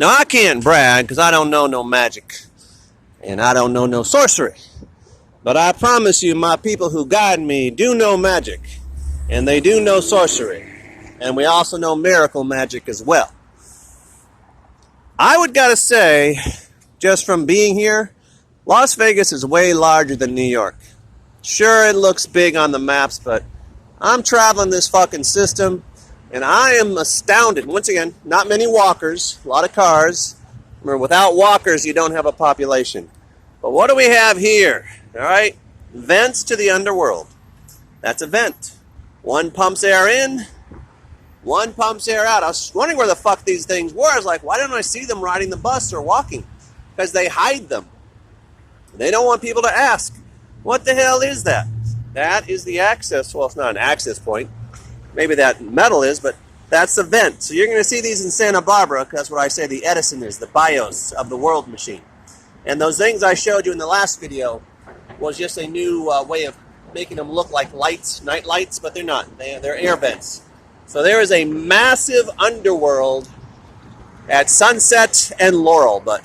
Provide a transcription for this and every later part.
Now, I can't brag because I don't know no magic and I don't know no sorcery. But I promise you, my people who guide me do know magic and they do know sorcery. And we also know miracle magic as well. I would gotta say, just from being here, Las Vegas is way larger than New York. Sure, it looks big on the maps, but I'm traveling this fucking system, and I am astounded. Once again, not many walkers, a lot of cars. Remember, without walkers, you don't have a population. But what do we have here? All right, vents to the underworld. That's a vent. One pumps air in, one pumps air out. I was wondering where the fuck these things were. I was like, why don't I see them riding the bus or walking? Because they hide them. They don't want people to ask, what the hell is that? That is the access. Well, it's not an access point. Maybe that metal is, but that's the vent. So you're going to see these in Santa Barbara, because that's what I say the Edison is, the BIOS of the world machine. And those things I showed you in the last video was just a new way of making them look like lights, night lights, but they're not. They're air vents. So there is a massive underworld at Sunset and Laurel, but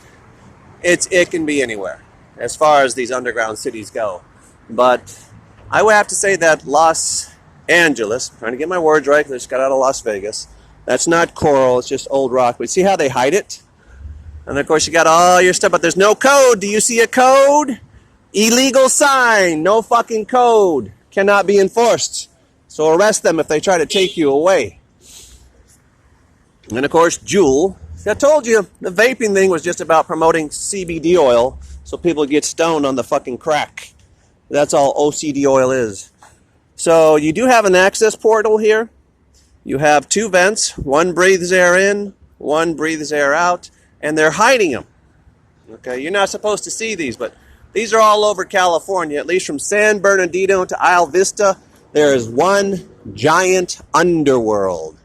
it can be anywhere as far as these underground cities go. But I would have to say that Los Angeles, trying to get my words right because I just got out of Las Vegas, that's not coral, it's just old rock. But see how they hide it? And of course you got all your stuff, but there's no code. Do you see a code? Illegal sign, no fucking code, cannot be enforced. So arrest them if they try to take you away. And of course, Juul. See, I told you the vaping thing was just about promoting CBD oil so people get stoned on the fucking crack. That's all OCD oil is. So you do have an access portal here. You have two vents. One breathes air in, one breathes air out, and they're hiding them. Okay, you're not supposed to see these, but these are all over California, at least from San Bernardino to Isla Vista. There is one giant underworld.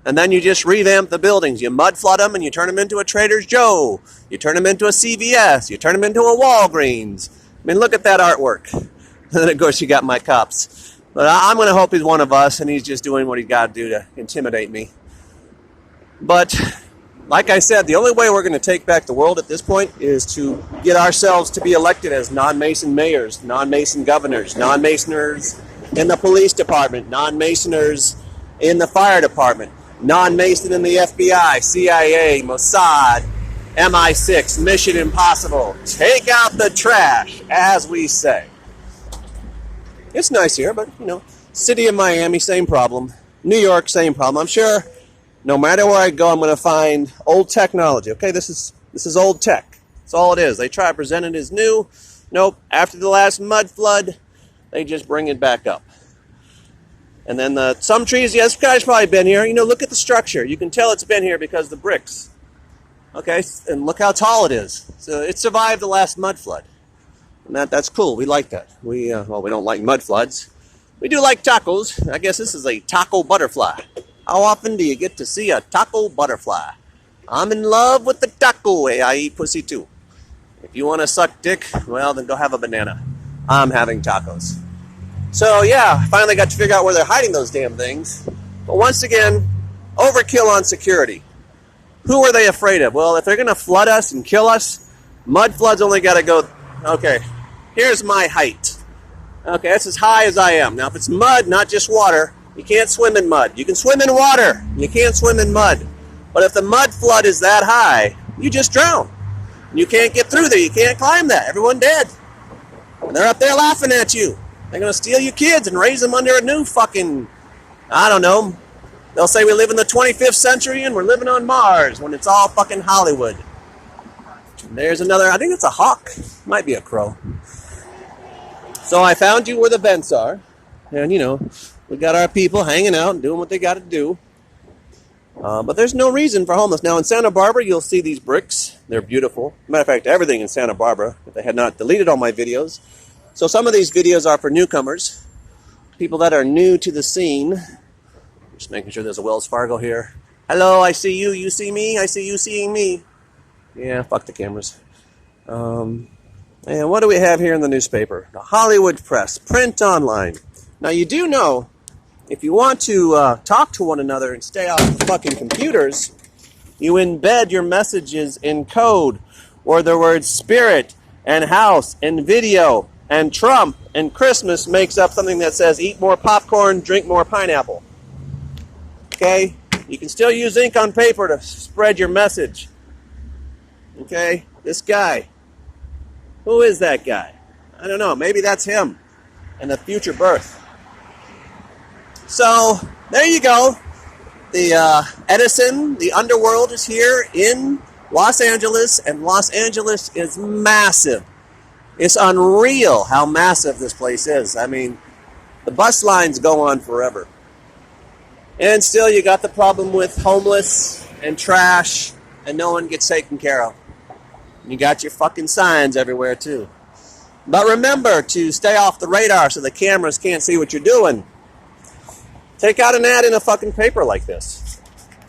And then you just revamp the buildings. You mud flood them and you turn them into a Trader Joe. You turn them into a CVS. You turn them into a Walgreens. I mean, look at that artwork. And then, of course, you got my cops. But I'm going to hope he's one of us and he's just doing what he's got to do to intimidate me. But like I said, the only way we're going to take back the world at this point is to get ourselves to be elected as non-Mason mayors, non-Mason governors, non-Masoners in the police department, non-Masoners in the fire department, non-Mason in the FBI, CIA, Mossad, MI6, Mission Impossible. Take out the trash, as we say. It's nice here, but, you know, city of Miami, same problem. New York, same problem. I'm sure no matter where I go, I'm going to find old technology. Okay, this is old tech. That's all it is. They try to present it as new. Nope. After the last mud flood, they just bring it back up. And then some trees, yes, guys probably been here. You know, look at the structure. You can tell it's been here because of the bricks. Okay, and look how tall it is. So it survived the last mud flood. And that's cool. We like that. We don't like mud floods. We do like tacos. I guess this is a taco butterfly. How often do you get to see a taco butterfly? I'm in love with the taco. Hey, I eat pussy too. If you want to suck dick, well, then go have a banana. I'm having tacos. So, yeah, I finally got to figure out where they're hiding those damn things. But once again, overkill on security. Who are they afraid of? Well, if they're going to flood us and kill us, mud floods only got to go... Okay, here's my height. Okay, that's as high as I am. Now, if it's mud, not just water, you can't swim in mud. You can swim in water. You can't swim in mud. But if the mud flood is that high, you just drown. You can't get through there. You can't climb that. Everyone dead. And they're up there laughing at you. They're going to steal your kids and raise them under a new fucking, I don't know. They'll say we live in the 25th century and we're living on Mars when it's all fucking Hollywood. And there's another, I think it's a hawk. Might be a crow. So I found you where the vents are. And, you know, we got our people hanging out and doing what they got to do. But there's no reason for homeless. Now in Santa Barbara, you'll see these bricks. They're beautiful. Matter of fact, everything in Santa Barbara, if they had not deleted all my videos. So some of these videos are for newcomers, people that are new to the scene. Just making sure there's a Wells Fargo here. Hello, I see you. You see me. I see you seeing me. Yeah, fuck the cameras. And what do we have here in the newspaper? The Hollywood Press, print online. Now you do know, if you want to talk to one another and stay off the fucking computers, You embed your messages in code, or the words spirit and house and video and Trump and Christmas makes up something that says eat more popcorn, drink more pineapple. Okay? You can still use ink on paper to spread your message. Okay? This guy. Who is that guy? I don't know. Maybe that's him in the future birth. So, there you go. The Edison, the underworld is here in Los Angeles, and Los Angeles is massive. It's unreal how massive this place is. I mean, the bus lines go on forever. And still you got the problem with homeless and trash, and no one gets taken care of. You got your fucking signs everywhere too. But remember to stay off the radar so the cameras can't see what you're doing. Take out an ad in a fucking paper like this.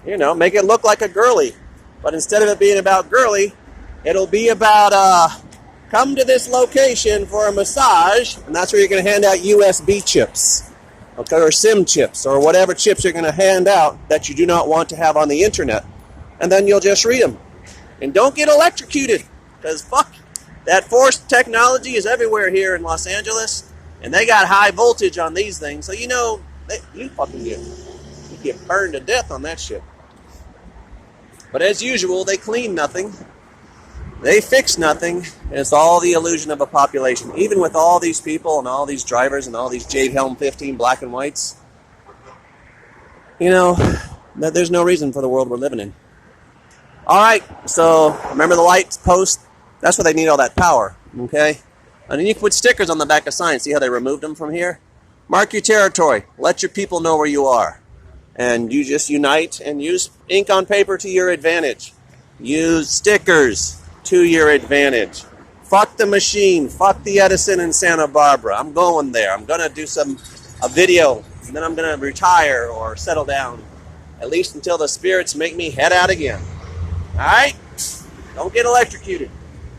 You know, make it look like a girly. But instead of it being about girly, it'll be about, come to this location for a massage, and that's where you're going to hand out USB chips. Okay, or SIM chips, or whatever chips you're going to hand out that you do not want to have on the internet. And then you'll just read them. And don't get electrocuted, because fuck, that forced technology is everywhere here in Los Angeles, and they got high voltage on these things, so you know, you get burned to death on that shit. But as usual, they clean nothing. They fix nothing. And it's all the illusion of a population. Even with all these people and all these drivers and all these Jade Helm 15 black and whites, you know, there's no reason for the world we're living in. All right, so remember the light post? That's where they need all that power, okay? And then you can put stickers on the back of signs. See how they removed them from here? Mark your territory. Let your people know where you are. And you just unite and use ink on paper to your advantage. Use stickers to your advantage. Fuck the machine. Fuck the Edison in Santa Barbara. I'm going there. I'm going to do a video, and then I'm going to retire or settle down. At least until the spirits make me head out again. All right? Don't get electrocuted.